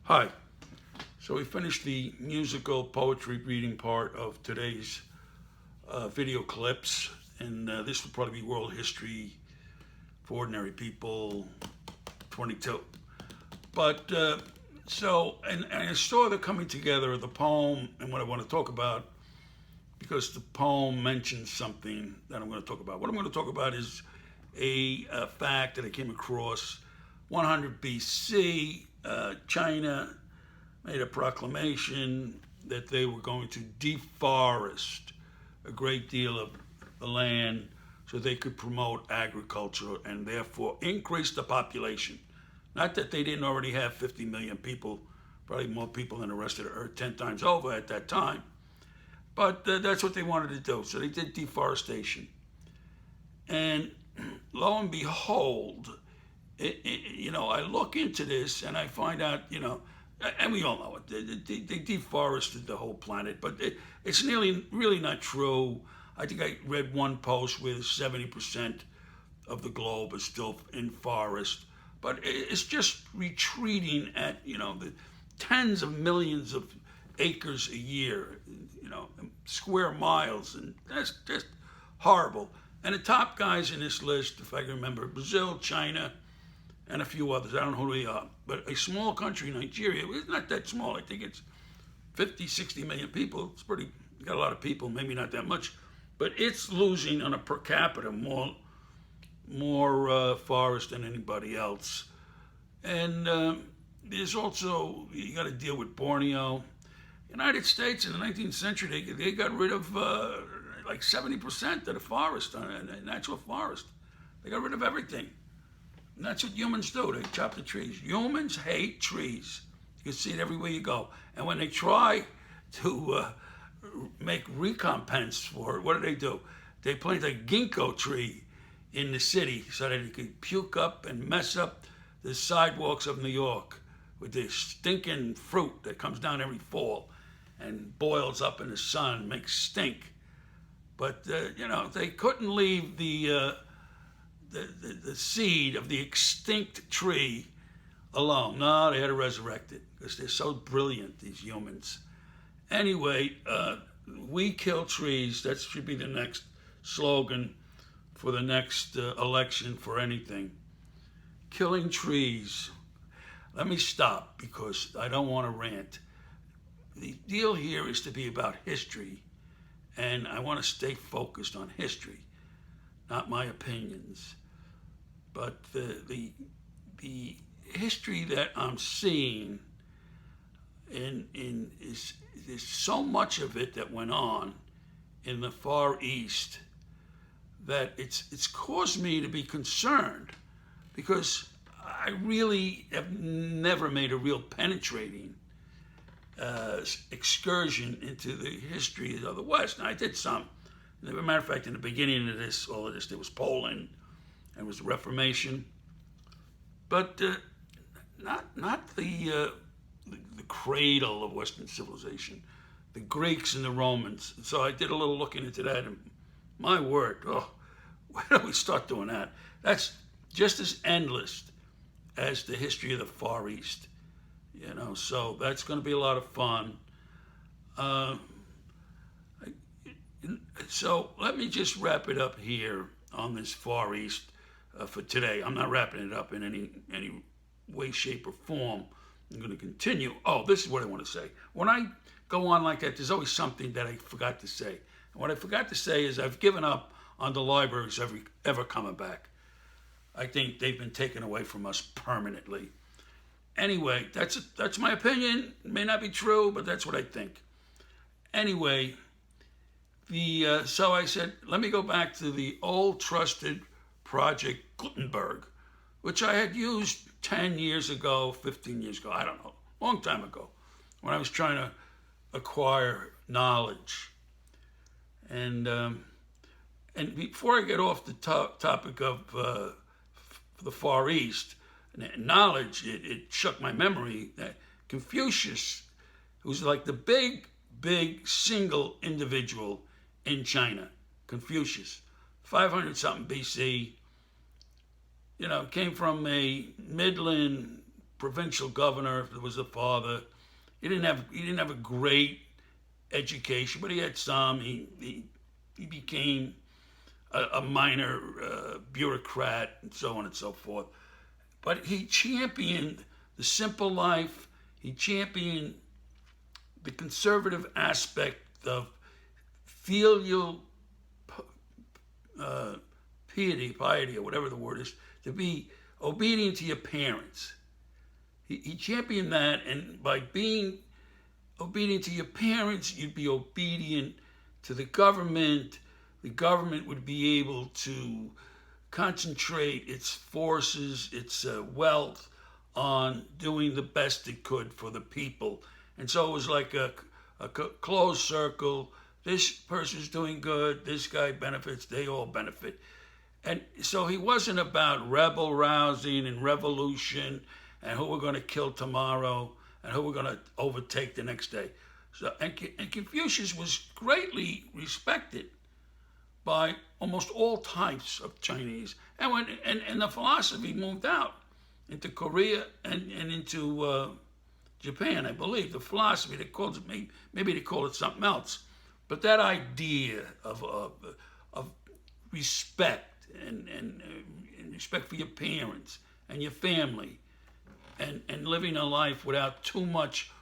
Hi. So we finished the musical poetry reading part of today's video clips, and this will probably be World History for Ordinary People 22. But and I saw the coming together of the poem and what I want to talk about because the poem mentions something that I'm going to talk about. What I'm going to talk about is a fact that I came across 100 BC. China made a proclamation that they were going to deforest a great deal of the land so they could promote agriculture and therefore increase the population. Not that they didn't already have 50 million people, probably more people than the rest of the earth 10 times over at that time, but that's what they wanted to do. So they did deforestation. And lo and behold, I look into this and I find out, and we all know it, they deforested the whole planet, but it's really not true. I think I read one post where 70% of the globe is still in forest, but it's just retreating at, the tens of millions of acres a year, square miles, and that's just horrible. And the top guys in this list, if I can remember, Brazil, China, and a few others. I don't know who they are. But a small country, Nigeria, it's not that small. I think it's 50, 60 million people. It's got a lot of people, maybe not that much. But it's losing on a per capita more forest than anybody else. And there's also, you got to deal with Borneo. United States in the 19th century, they got rid of like 70% of the forest, natural forest. They got rid of everything. And that's what humans do. They chop the trees. Humans hate trees. You can see it everywhere you go. And when they try to make recompense for it, what do? They plant a ginkgo tree in the city so that it can puke up and mess up the sidewalks of New York with this stinking fruit that comes down every fall and boils up in the sun, makes stink. But, they couldn't leave the seed of the extinct tree alone. No, they had to resurrect it because they're so brilliant, these humans. Anyway, we kill trees. That should be the next slogan for the next election for anything. Killing trees. Let me stop because I don't want to rant. The deal here is to be about history, and I want to stay focused on history, not my opinions. But the history that I'm seeing is there's so much of it that went on in the Far East that it's caused me to be concerned because I really have never made a real penetrating excursion into the history of the West. And I did some. As a matter of fact, in the beginning of all of this, there was Poland, and was the Reformation, but not the cradle of Western civilization, the Greeks and the Romans. So I did a little looking into that, and my word, where do we start doing that? That's just as endless as the history of the Far East, So that's going to be a lot of fun. So let me just wrap it up here on this Far East for today. I'm not wrapping it up in any way, shape, or form. I'm going to continue. Oh, this is what I want to say. When I go on like that, there's always something that I forgot to say. And what I forgot to say is I've given up on the libraries ever coming back. I think they've been taken away from us permanently. Anyway, that's my opinion. It may not be true, but that's what I think. Anyway, so I said, let me go back to the old trusted Project Gutenberg, which I had used 10 years ago, 15 years ago, I don't know, long time ago, when I was trying to acquire knowledge. And before I get off the topic of the Far East, knowledge, it shook my memory that Confucius, who's like the big single individual in China, Confucius, 500 something BC, came from a Midland provincial governor, if it was a father. He didn't have a great education, but he had some. He became a minor bureaucrat and so on and so forth. But he championed the simple life. He championed the conservative aspect of filial piety, or whatever the word is, to be obedient to your parents. He championed that, and by being obedient to your parents, you'd be obedient to the government. The government would be able to concentrate its forces, its wealth, on doing the best it could for the people. And so it was like a closed circle. This person's doing good, this guy benefits, they all benefit. And so he wasn't about rebel rousing and revolution and who we're going to kill tomorrow and who we're going to overtake the next day. So, and Confucius was greatly respected by almost all types of Chinese. And the philosophy moved out into Korea and into Japan, I believe. The philosophy, they called it, maybe they call it something else. But that idea of respect and respect for your parents and your family, and living a life without too much,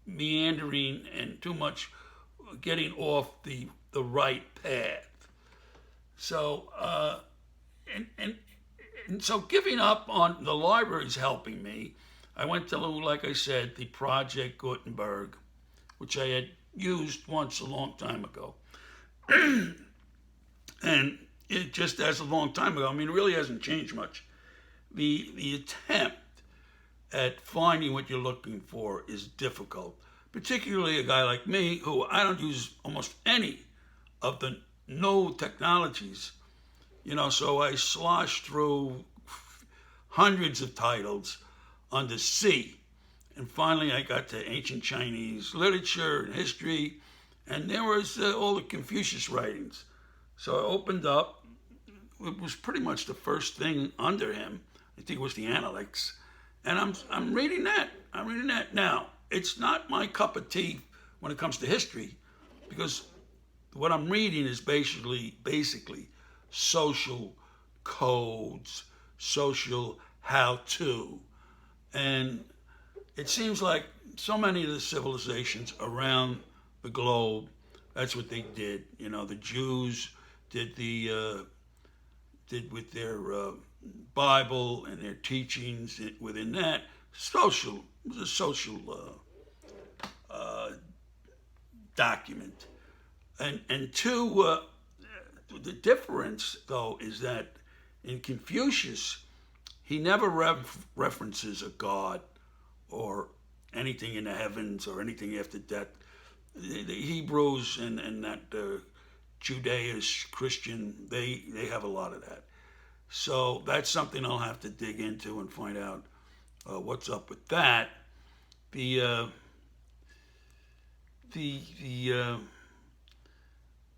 meandering and too much getting off the right path. So, and so giving up on the library is helping me. I went to, like I said, the Project Gutenberg, which I had used once a long time ago. And it just as a long time ago, I mean, it really hasn't changed much. The attempt at finding what you're looking for is difficult, particularly a guy like me who I don't use almost any of the no technologies, so I sloshed through hundreds of titles under C. And finally I got to ancient Chinese literature and history, and there was all the Confucius writings. So I opened up, it was pretty much the first thing under him. I think it was the Analects. And I'm reading that. Now, it's not my cup of tea when it comes to history, because what I'm reading is basically social codes, social how-to. And it seems like so many of the civilizations around the globe, that's what they did. The Jews did with their Bible and their teachings within that. It was a social document. And two, the difference, though, is that in Confucius, he never references a god or anything in the heavens or anything after death. The Hebrews and that Judaish, Christian, they have a lot of that. So that's something I'll have to dig into and find out what's up with that. The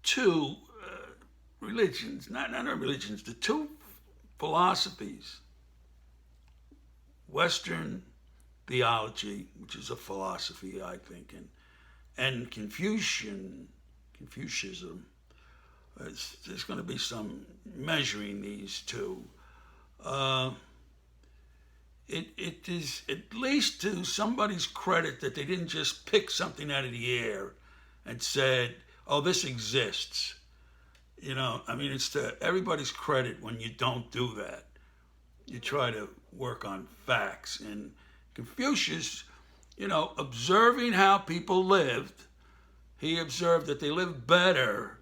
two religions, not religions, the two philosophies, Western theology, which is a philosophy, I think, and Confucianism. There's going to be some measuring these two. It is at least to somebody's credit that they didn't just pick something out of the air and said, "Oh, this exists." It's to everybody's credit when you don't do that. You try to work on facts. And Confucius, observing how people lived, he observed that they lived better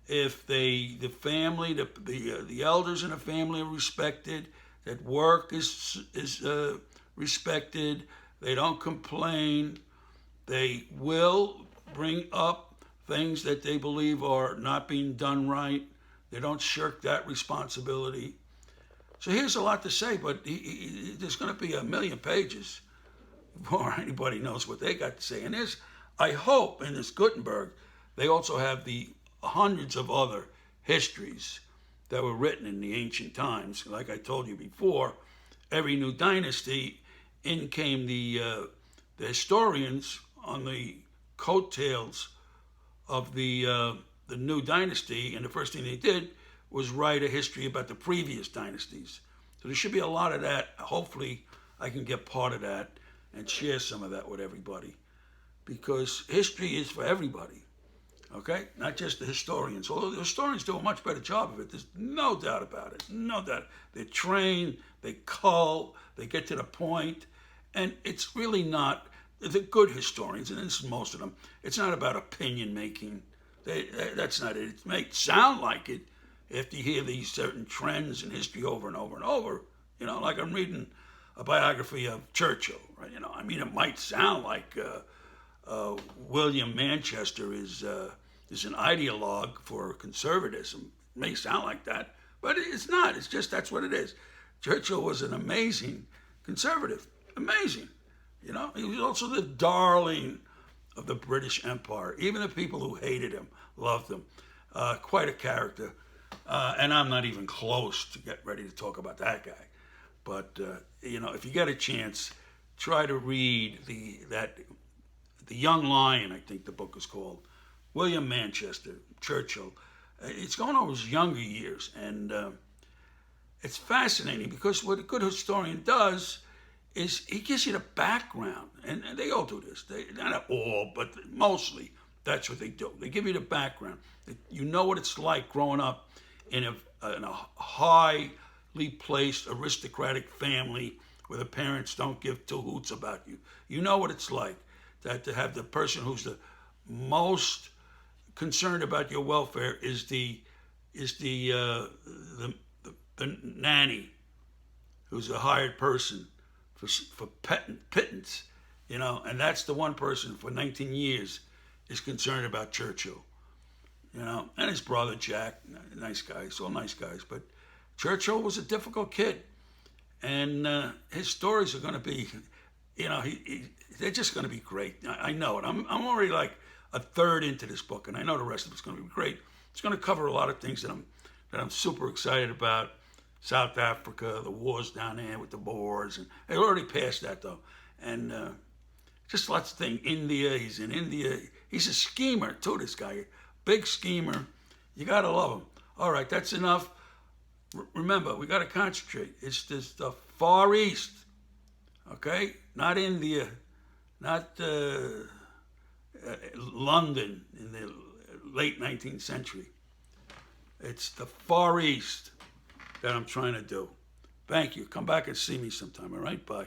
if the family, the elders in the family are respected, that work is respected, they don't complain, they will bring up things that they believe are not being done right, they don't shirk that responsibility. So here's a lot to say, but there's going to be 1,000,000 pages before anybody knows what they got to say. And I hope in this Gutenberg, they also have the hundreds of other histories that were written in the ancient times. Like I told you before, every new dynasty, in came the historians on the coattails of the new dynasty, and the first thing they did was write a history about the previous dynasties. So there should be a lot of that. Hopefully, I can get part of that and share some of that with everybody, because history is for everybody. Okay, not just the historians. Although the historians do a much better job of it, there's no doubt about it. No doubt. They're trained, they cull, they get to the point, and it's really not. The good historians, and this is most of them, it's not about opinion making. That's not it. It may sound like it after you hear these certain trends in history over and over and over. You know, like I'm reading a biography of Churchill. Right? You know, I mean, it might sound like William Manchester is an ideologue for conservatism. It may sound like that, but it's not. It's just that's what it is. Churchill was an amazing conservative. Amazing. You know, he was also the darling of the British Empire. Even the people who hated him loved him. Quite a character. And I'm not even close to get ready to talk about that guy. But, you know, if you get a chance, try to read The Young Lion, I think the book is called. William Manchester, Churchill. It's going over his younger years. And it's fascinating because what a good historian does is he gives you the background, and they all do this. Not all, but mostly that's what they do. They give you the background. You know what it's like growing up in a highly placed aristocratic family where the parents don't give two hoots about you. You know what it's like that to have the person who's the most concerned about your welfare is the nanny, who's a hired person for pittance, you know, and that's the one person for 19 years is concerned about Churchill, you know, and his brother Jack, nice guys, all nice guys, but Churchill was a difficult kid, and his stories are going to be, you know, they're just going to be great. I know it. I'm already like a third into this book, and I know the rest of it's going to be great. It's going to cover a lot of things that I'm super excited about. South Africa, the wars down there with the Boers, and they already passed that though. And just lots of things. India, he's in India. He's a schemer too, this guy. Big schemer. You gotta love him. All right, that's enough. Remember, we gotta concentrate. It's the Far East, okay? Not India, not London in the late 19th century. It's the Far East that I'm trying to do. Thank you. Come back and see me sometime, all right? Bye.